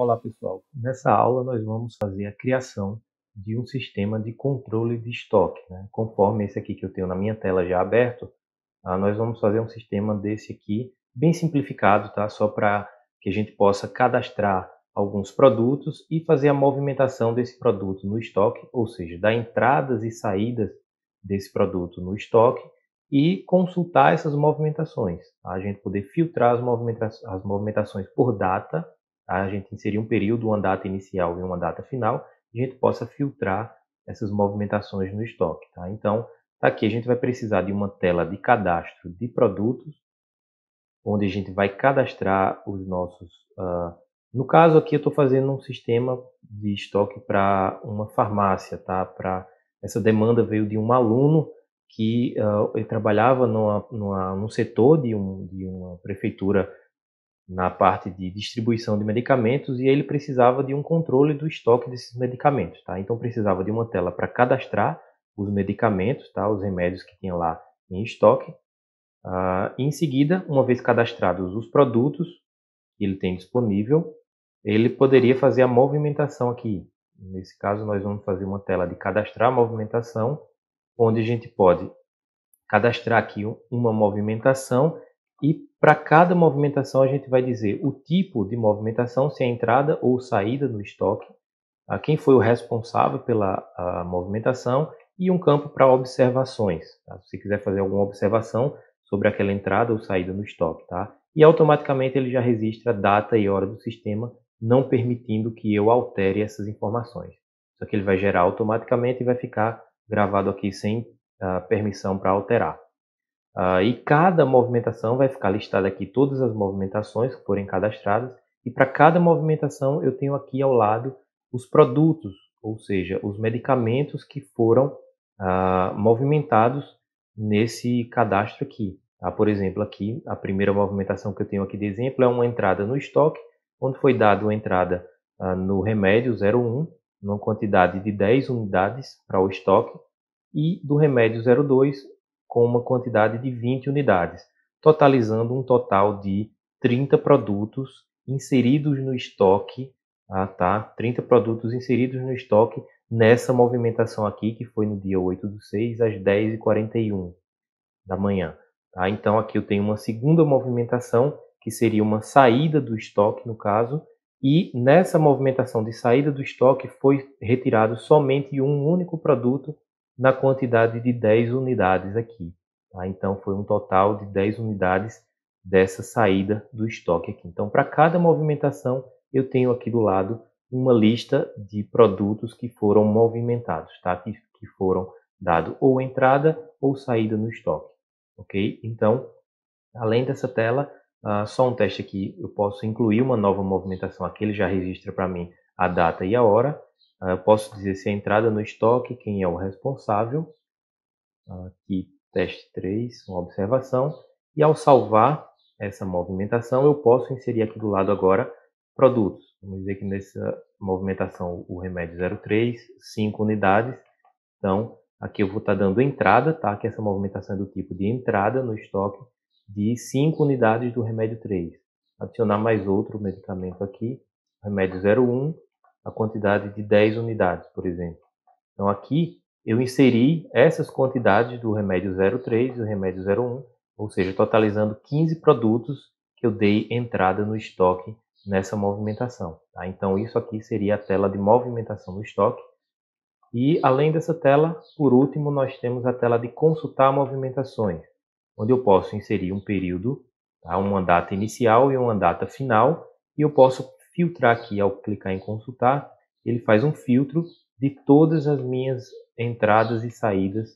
Olá pessoal, nessa aula nós vamos fazer a criação de um sistema de controle de estoque, né? Conforme esse aqui que eu tenho na minha tela já aberto, nós vamos fazer um sistema desse aqui, bem simplificado, tá? Só para que a gente possa cadastrar alguns produtos e fazer a movimentação desse produto no estoque, ou seja, dar entradas e saídas desse produto no estoque e consultar essas movimentações, tá? A gente poder filtrar as movimentações por data, tá? A gente inserir um período, uma data inicial e uma data final, e a gente possa filtrar essas movimentações no estoque, tá? Então, aqui a gente vai precisar de uma tela de cadastro de produtos, onde a gente vai cadastrar os nossos... no caso aqui eu estou fazendo um sistema de estoque para uma farmácia, tá? Essa demanda veio de um aluno que ele trabalhava num setor de uma prefeitura na parte de distribuição de medicamentos e ele precisava de um controle do estoque desses medicamentos, tá? Então precisava de uma tela para cadastrar os medicamentos, tá? Os remédios que tinha lá em estoque. E em seguida, uma vez cadastrados os produtos que ele tem disponível, ele poderia fazer a movimentação aqui. Nesse caso, nós vamos fazer uma tela de cadastrar a movimentação, onde a gente pode cadastrar aqui uma movimentação e para cada movimentação a gente vai dizer o tipo de movimentação, se é entrada ou saída no estoque, quem foi o responsável pela movimentação e um campo para observações, tá? Se você quiser fazer alguma observação sobre aquela entrada ou saída no estoque, tá? E automaticamente ele já registra a data e hora do sistema, não permitindo que eu altere essas informações. Só que ele vai gerar automaticamente e vai ficar gravado aqui sem permissão para alterar. E cada movimentação vai ficar listada aqui todas as movimentações que forem cadastradas, e para cada movimentação eu tenho aqui ao lado os produtos, ou seja, os medicamentos que foram movimentados nesse cadastro aqui. Tá? Por exemplo, aqui a primeira movimentação que eu tenho aqui de exemplo é uma entrada no estoque, onde foi dada uma entrada no remédio 01, numa quantidade de 10 unidades para o estoque, e do remédio 02 com uma quantidade de 20 unidades, totalizando um total de 30 produtos inseridos no estoque, tá? 30 produtos inseridos no estoque nessa movimentação aqui, que foi no dia 8/6, às 10h41 da manhã. Tá? Então aqui eu tenho uma segunda movimentação, que seria uma saída do estoque, no caso, e nessa movimentação de saída do estoque foi retirado somente um único produto na quantidade de 10 unidades aqui. Tá? Então foi um total de 10 unidades dessa saída do estoque aqui. Então para cada movimentação eu tenho aqui do lado uma lista de produtos que foram movimentados, tá? que foram dado ou entrada ou saída no estoque. Ok? Então, além dessa tela, só um teste aqui, eu posso incluir uma nova movimentação aqui, ele já registra para mim a data e a hora. Eu posso dizer se é entrada no estoque, quem é o responsável. Aqui, teste 3, uma observação. E ao salvar essa movimentação, eu posso inserir aqui do lado agora produtos. Vamos dizer que nessa movimentação o remédio 03, 5 unidades. Então, aqui eu vou estar dando entrada, tá? Que essa movimentação é do tipo de entrada no estoque de 5 unidades do remédio 3. Adicionar mais outro medicamento aqui, remédio 01, a quantidade de 10 unidades, por exemplo. Então aqui eu inseri essas quantidades do remédio 03 e do remédio 01, ou seja, totalizando 15 produtos que eu dei entrada no estoque nessa movimentação. Tá? Então isso aqui seria a tela de movimentação no estoque. E além dessa tela, por último, nós temos a tela de consultar movimentações, onde eu posso inserir um período, tá? Uma data inicial e uma data final, e eu posso filtrar aqui ao clicar em consultar, ele faz um filtro de todas as minhas entradas e saídas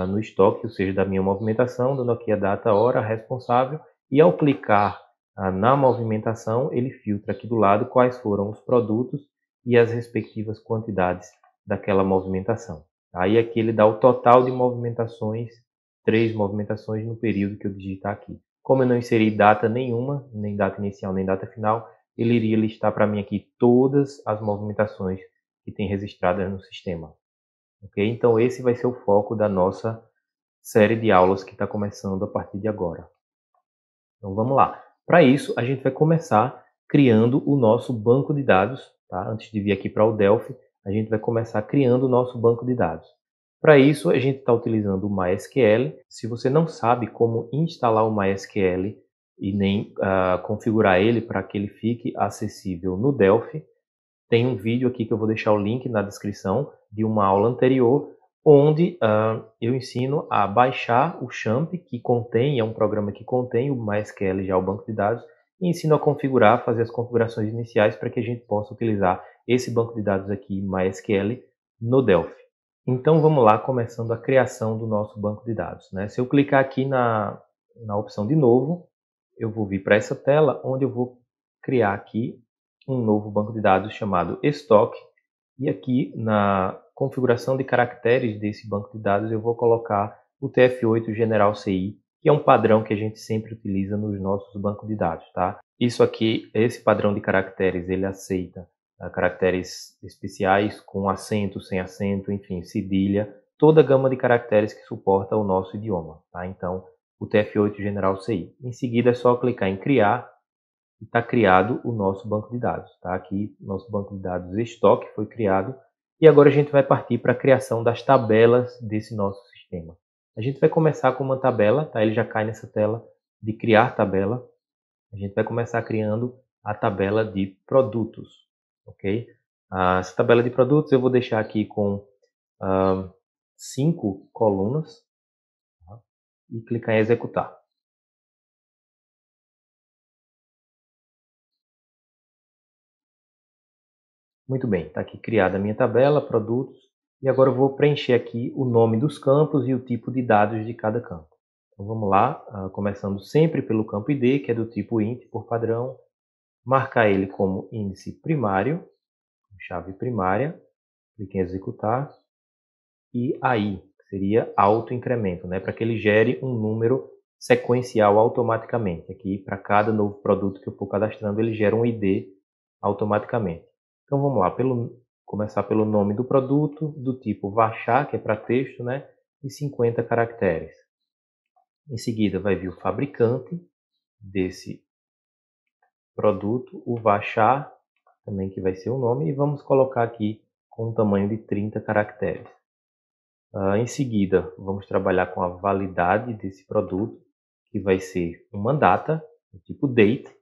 no estoque, ou seja, da minha movimentação, dando aqui a data, a hora, responsável, e ao clicar na movimentação, ele filtra aqui do lado quais foram os produtos e as respectivas quantidades daquela movimentação. Aí aqui ele dá o total de movimentações, 3 movimentações no período que eu digitar aqui. Como eu não inseri data nenhuma, nem data inicial, nem data final, ele iria listar para mim aqui todas as movimentações que tem registradas no sistema. Ok? Então esse vai ser o foco da nossa série de aulas que está começando a partir de agora. Então vamos lá. Para isso, a gente vai começar criando o nosso banco de dados. Tá? Antes de vir aqui para o Delphi, a gente vai começar criando o nosso banco de dados. Para isso, a gente está utilizando o MySQL. Se você não sabe como instalar o MySQL e nem configurar ele para que ele fique acessível no Delphi, tem um vídeo aqui que eu vou deixar o link na descrição de uma aula anterior, onde eu ensino a baixar o XAMPP, que é um programa que contém o MySQL, já o banco de dados, e ensino a configurar, fazer as configurações iniciais para que a gente possa utilizar esse banco de dados aqui, MySQL, no Delphi. Então vamos lá, começando a criação do nosso banco de dados. Né? Se eu clicar aqui na opção de novo, eu vou vir para essa tela, onde eu vou criar aqui um novo banco de dados chamado estoque. E aqui na configuração de caracteres desse banco de dados eu vou colocar o TF8 General CI, que é um padrão que a gente sempre utiliza nos nossos bancos de dados. Tá? Isso aqui, esse padrão de caracteres, ele aceita caracteres especiais com acento, sem acento, enfim, cedilha, toda a gama de caracteres que suporta o nosso idioma. Tá? Então, o TF8 General CI. Em seguida é só clicar em criar e está criado o nosso banco de dados. Tá? Aqui, nosso banco de dados estoque foi criado e agora a gente vai partir para a criação das tabelas desse nosso sistema. A gente vai começar com uma tabela, tá? Ele já cai nessa tela de criar tabela. A gente vai começar criando a tabela de produtos. Ok? Essa tabela de produtos eu vou deixar aqui com 5 colunas, tá? E clicar em executar. Muito bem, está aqui criada a minha tabela, produtos, e agora eu vou preencher aqui o nome dos campos e o tipo de dados de cada campo. Então vamos lá, começando sempre pelo campo ID, que é do tipo int por padrão, marcar ele como índice primário, chave primária, clique em executar, e aí, que seria autoincremento, né, para que ele gere um número sequencial automaticamente. Aqui, para cada novo produto que eu for cadastrando, ele gera um ID automaticamente. Então vamos lá, começar pelo nome do produto, do tipo varchar, que é para texto, né, e 50 caracteres. Em seguida vai vir o fabricante desse produto, o varchar, também que vai ser o nome, e vamos colocar aqui com um tamanho de 30 caracteres. Em seguida, vamos trabalhar com a validade desse produto, que vai ser uma data, do tipo date.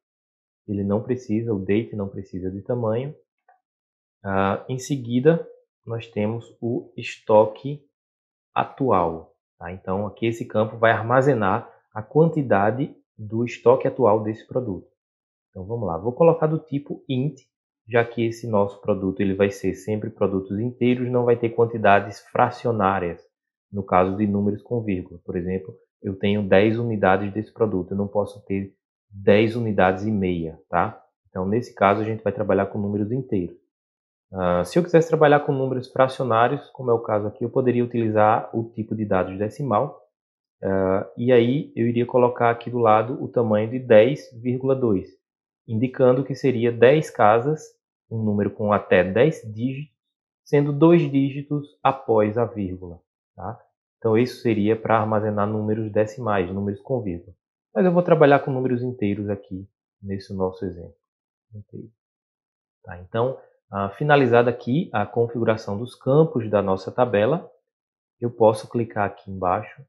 O date não precisa de tamanho. Em seguida, nós temos o estoque atual. Tá? Então, aqui esse campo vai armazenar a quantidade do estoque atual desse produto. Então, vamos lá. Vou colocar do tipo int, já que esse nosso produto ele vai ser sempre produtos inteiros, não vai ter quantidades fracionárias, no caso de números com vírgula. Por exemplo, eu tenho 10 unidades desse produto, eu não posso ter 10 unidades e meia. Tá? Então, nesse caso, a gente vai trabalhar com números inteiros. Se eu quisesse trabalhar com números fracionários, como é o caso aqui, eu poderia utilizar o tipo de dados decimal, e aí eu iria colocar aqui do lado o tamanho de 10,2, indicando que seria 10 casas, um número com até 10 dígitos, sendo 2 dígitos após a vírgula. Tá? Então isso seria para armazenar números decimais, números com vírgula. Mas eu vou trabalhar com números inteiros aqui, nesse nosso exemplo. Tá? Então, finalizada aqui a configuração dos campos da nossa tabela, eu posso clicar aqui embaixo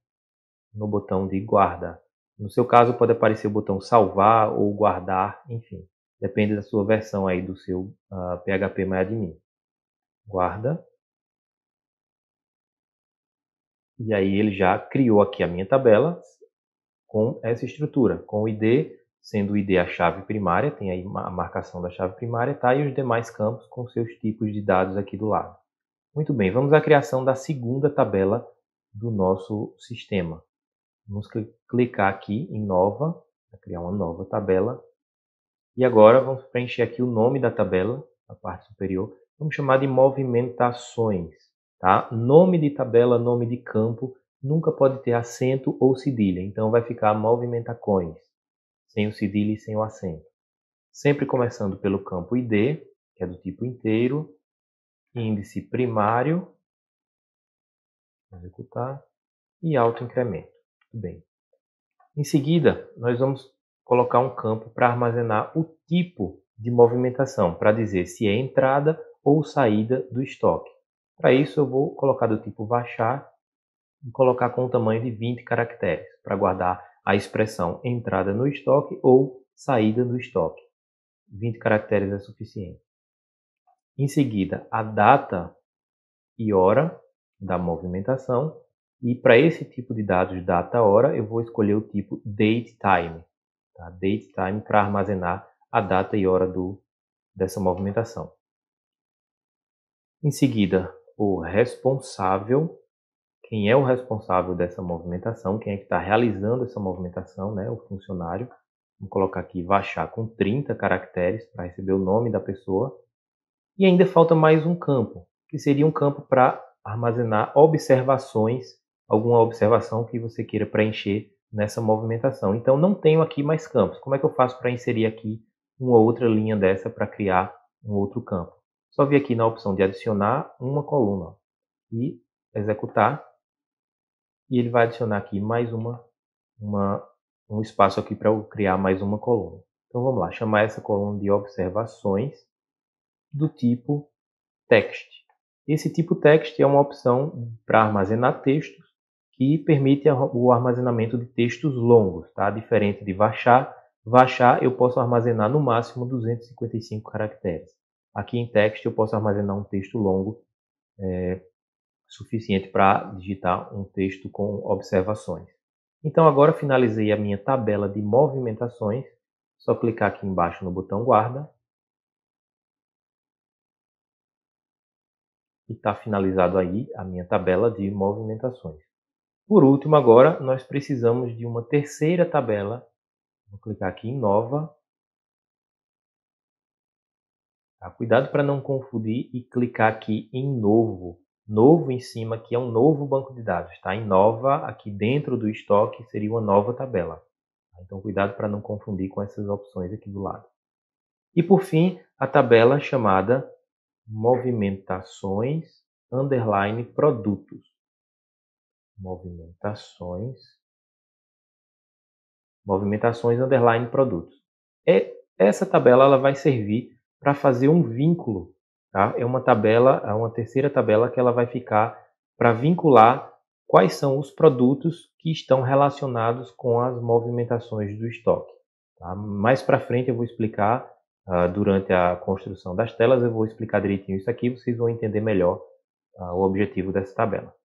no botão de guardar. No seu caso, pode aparecer o botão salvar ou guardar, enfim, depende da sua versão aí do seu PHP-MyAdmin. Guarda. E aí ele já criou aqui a minha tabela com essa estrutura, com o ID, sendo o ID a chave primária, tem aí a marcação da chave primária, tá? E os demais campos com seus tipos de dados aqui do lado. Muito bem, vamos à criação da segunda tabela do nosso sistema. Vamos clicar aqui em nova, para criar uma nova tabela. E agora vamos preencher aqui o nome da tabela, na parte superior. Vamos chamar de movimentações. Tá? Nome de tabela, nome de campo, nunca pode ter acento ou cedilha. Então vai ficar movimentacões, sem o cedilha e sem o acento. Sempre começando pelo campo ID, que é do tipo inteiro, índice primário, executar, e autoincremento. Muito bem. Em seguida, nós vamos colocar um campo para armazenar o tipo de movimentação, para dizer se é entrada ou saída do estoque. Para isso eu vou colocar do tipo varchar e colocar com o tamanho de 20 caracteres, para guardar a expressão entrada no estoque ou saída do estoque. 20 caracteres é suficiente. Em seguida, a data e hora da movimentação. E para esse tipo de dados, data, hora, eu vou escolher o tipo datetime. Tá? Datetime para armazenar a data e hora dessa movimentação. Em seguida, o responsável. Quem é o responsável dessa movimentação? Quem é que está realizando essa movimentação? Né? O funcionário. Vamos colocar aqui varchar com 30 caracteres para receber o nome da pessoa. E ainda falta mais um campo, que seria um campo para armazenar observações, alguma observação que você queira preencher nessa movimentação. Então não tenho aqui mais campos. Como é que eu faço para inserir aqui uma outra linha dessa para criar um outro campo? Só vir aqui na opção de adicionar uma coluna e executar. E ele vai adicionar aqui mais um espaço aqui para eu criar mais uma coluna. Então vamos lá, chamar essa coluna de observações do tipo text. Esse tipo text é uma opção para armazenar textos que permite o armazenamento de textos longos, tá? Diferente de varchar. Varchar eu posso armazenar no máximo 255 caracteres. Aqui em text eu posso armazenar um texto longo suficiente para digitar um texto com observações. Então agora finalizei a minha tabela de movimentações. Só clicar aqui embaixo no botão guarda. E está finalizado aí a minha tabela de movimentações. Por último, agora, nós precisamos de uma terceira tabela. Vou clicar aqui em nova. Tá? Cuidado para não confundir e clicar aqui em novo. Novo em cima, que é um novo banco de dados. Tá? Em nova, aqui dentro do estoque, seria uma nova tabela. Então, cuidado para não confundir com essas opções aqui do lado. E, por fim, a tabela chamada movimentações, underline, produtos. Movimentações underline produtos. Essa tabela ela vai servir para fazer um vínculo. Tá? É uma tabela, é uma terceira tabela que ela vai ficar para vincular quais são os produtos que estão relacionados com as movimentações do estoque. Tá? Mais para frente eu vou explicar, durante a construção das telas, eu vou explicar direitinho isso aqui, vocês vão entender melhor o objetivo dessa tabela.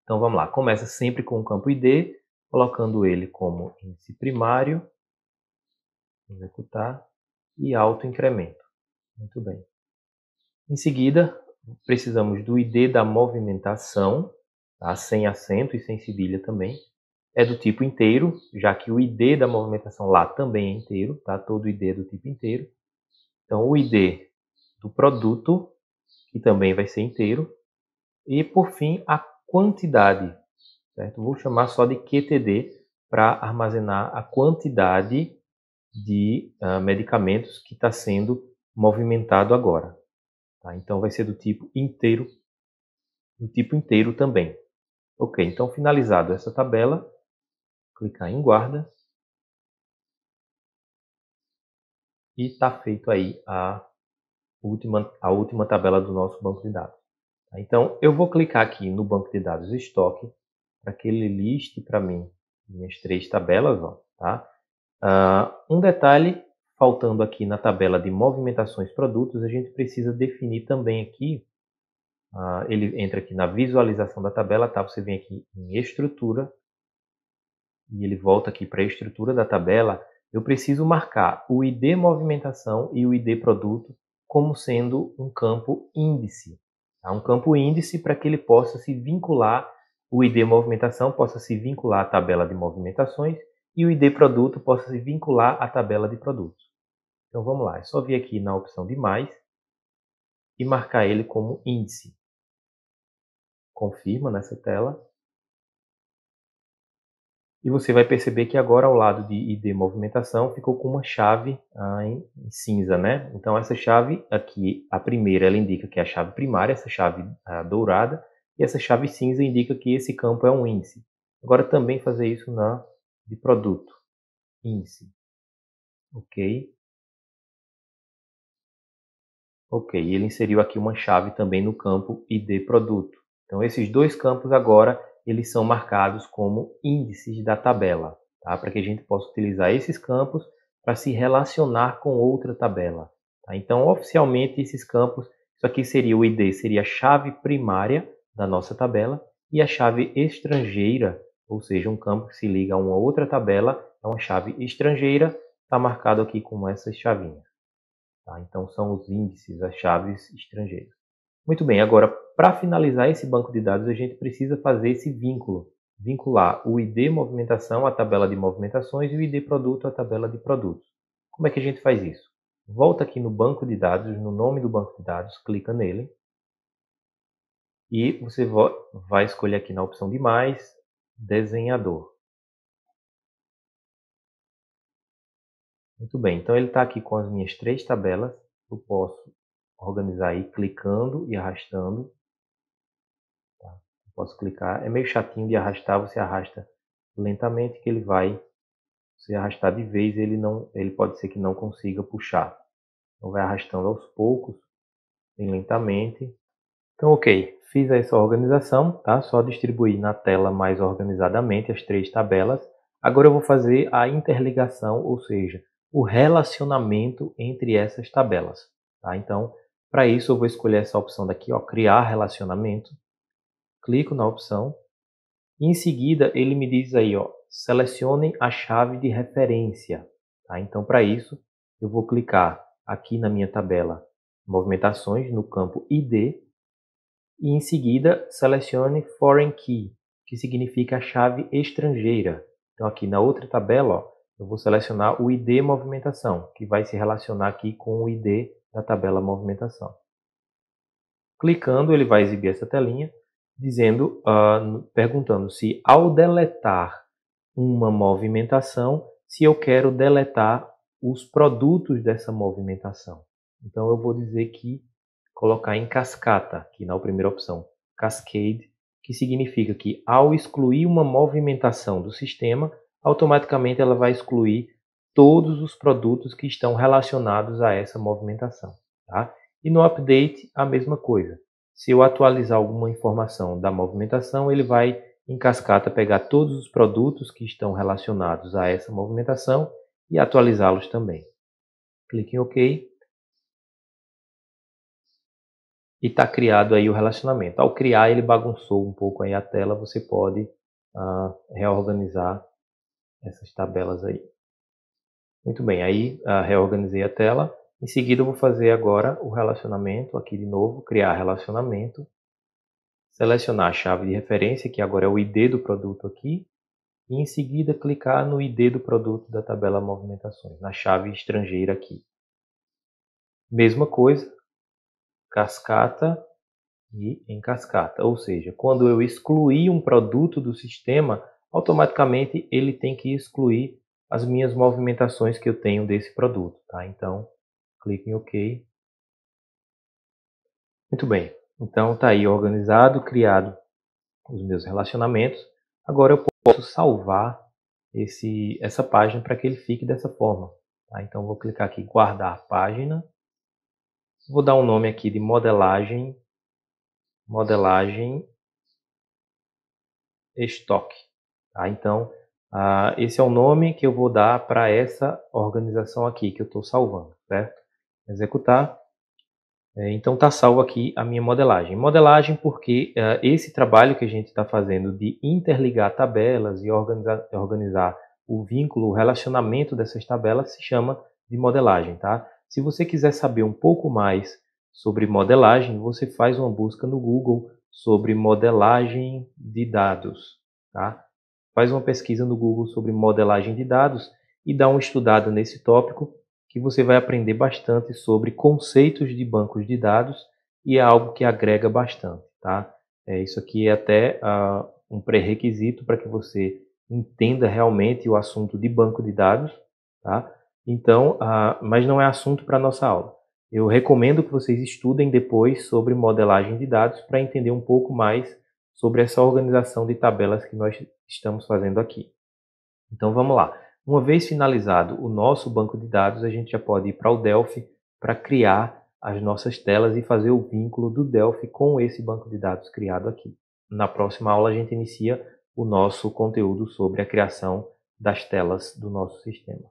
Então vamos lá, começa sempre com o campo ID, colocando ele como índice primário, executar, e autoincremento. Muito bem. Em seguida, precisamos do ID da movimentação, tá? Sem acento e sem cedilha também. É do tipo inteiro, já que o ID da movimentação lá também é inteiro, tá? Todo ID é do tipo inteiro. Então o ID do produto, que também vai ser inteiro. E por fim, a quantidade. Certo? Vou chamar só de QTD para armazenar a quantidade de medicamentos que está sendo movimentado agora. Tá? Então vai ser do tipo inteiro também. Ok, então finalizado essa tabela, clicar em guarda e está feito aí a última tabela do nosso banco de dados. Tá? Então eu vou clicar aqui no banco de dados estoque para que ele liste para mim minhas 3 tabelas. Ó, tá? Um detalhe, faltando aqui na tabela de movimentações produtos, a gente precisa definir também aqui, ele entra aqui na visualização da tabela, tá? Você vem aqui em estrutura, e ele volta aqui para a estrutura da tabela. Eu preciso marcar o ID movimentação e o ID produto como sendo um campo índice. Tá? Um campo índice para que ele possa se vincular, o ID movimentação possa se vincular à tabela de movimentações e o ID produto possa se vincular à tabela de produtos. Então vamos lá, é só vir aqui na opção de mais e marcar ele como índice. Confirma nessa tela. E você vai perceber que agora ao lado de ID movimentação ficou com uma chave em cinza, né? Então essa chave aqui, a primeira, ela indica que é a chave primária, essa chave dourada, e essa chave cinza indica que esse campo é um índice. Agora também fazer isso na de produto, índice. Ok? Ok, ele inseriu aqui uma chave também no campo ID produto. Então esses dois campos agora eles são marcados como índices da tabela, tá? Para que a gente possa utilizar esses campos para se relacionar com outra tabela. Tá? Então oficialmente esses campos, isso aqui seria o ID, seria a chave primária da nossa tabela e a chave estrangeira, ou seja, um campo que se liga a uma outra tabela, é uma chave estrangeira, está marcado aqui com essas chavinhas. Tá? Então, são os índices, as chaves estrangeiras. Muito bem, agora, para finalizar esse banco de dados, a gente precisa fazer esse vínculo. Vincular o ID movimentação à tabela de movimentações e o ID produto à tabela de produtos. Como é que a gente faz isso? Volta aqui no banco de dados, no nome do banco de dados, clica nele. E você vai escolher aqui na opção de mais, desenhador. Muito bem, então ele está aqui com as minhas 3 tabelas. Eu posso organizar aí clicando e arrastando. Tá? Eu posso clicar, é meio chatinho de arrastar, você arrasta lentamente que ele vai, se arrastar de vez ele pode ser que não consiga puxar. Então vai arrastando aos poucos, bem lentamente. Então ok, fiz essa organização, tá? Só distribuir na tela mais organizadamente as 3 tabelas. Agora eu vou fazer a interligação, ou seja, o relacionamento entre essas tabelas. Tá? Então, para isso eu vou escolher essa opção daqui, ó, criar relacionamento. Clico na opção e em seguida ele me diz aí, ó, selecione a chave de referência. Tá? Então, para isso, eu vou clicar aqui na minha tabela movimentações, no campo ID, e em seguida selecione Foreign Key, que significa a chave estrangeira. Então aqui na outra tabela, ó, eu vou selecionar o ID movimentação, que vai se relacionar aqui com o ID da tabela movimentação. Clicando, ele vai exibir essa telinha, dizendo, perguntando se ao deletar uma movimentação, se eu quero deletar os produtos dessa movimentação. Então eu vou dizer que colocar em cascata, aqui na primeira opção, cascade, que significa que ao excluir uma movimentação do sistema, automaticamente ela vai excluir todos os produtos que estão relacionados a essa movimentação. Tá? E no update, a mesma coisa. Se eu atualizar alguma informação da movimentação, ele vai em cascata pegar todos os produtos que estão relacionados a essa movimentação e atualizá-los também. Clique em OK. E está criado aí o relacionamento. Ao criar, ele bagunçou um pouco aí a tela, você pode reorganizar essas tabelas aí. Muito bem, aí reorganizei a tela. Em seguida, eu vou fazer agora o relacionamento, aqui de novo, criar relacionamento. Selecionar a chave de referência, que agora é o ID do produto aqui. E em seguida, clicar no ID do produto da tabela movimentações, na chave estrangeira aqui. Mesma coisa, cascata e em cascata. Ou seja, quando eu excluir um produto do sistema, automaticamente ele tem que excluir as minhas movimentações que eu tenho desse produto. Tá? Então, clique em OK. Muito bem. Então, está aí organizado, criado os meus relacionamentos. Agora eu posso salvar essa página para que ele fique dessa forma. Tá? Então, vou clicar aqui em guardar página. Vou dar um nome aqui de modelagem estoque. Tá? Então, esse é o nome que eu vou dar para essa organização aqui que eu estou salvando, certo? Executar. Então, está salvo aqui a minha modelagem. Modelagem porque esse trabalho que a gente está fazendo de interligar tabelas e organizar o vínculo, o relacionamento dessas tabelas se chama de modelagem. Tá? Se você quiser saber um pouco mais sobre modelagem, você faz uma busca no Google sobre modelagem de dados. Tá? Faz uma pesquisa no Google sobre modelagem de dados e dá uma estudada nesse tópico que você vai aprender bastante sobre conceitos de bancos de dados e é algo que agrega bastante. Tá? Isso aqui é até um pré-requisito para que você entenda realmente o assunto de banco de dados. Tá? Então, mas não é assunto para a nossa aula. Eu recomendo que vocês estudem depois sobre modelagem de dados para entender um pouco mais sobre essa organização de tabelas que nós estamos fazendo aqui. Então vamos lá. Uma vez finalizado o nosso banco de dados, a gente já pode ir para o Delphi para criar as nossas telas e fazer o vínculo do Delphi com esse banco de dados criado aqui. Na próxima aula a gente inicia o nosso conteúdo sobre a criação das telas do nosso sistema.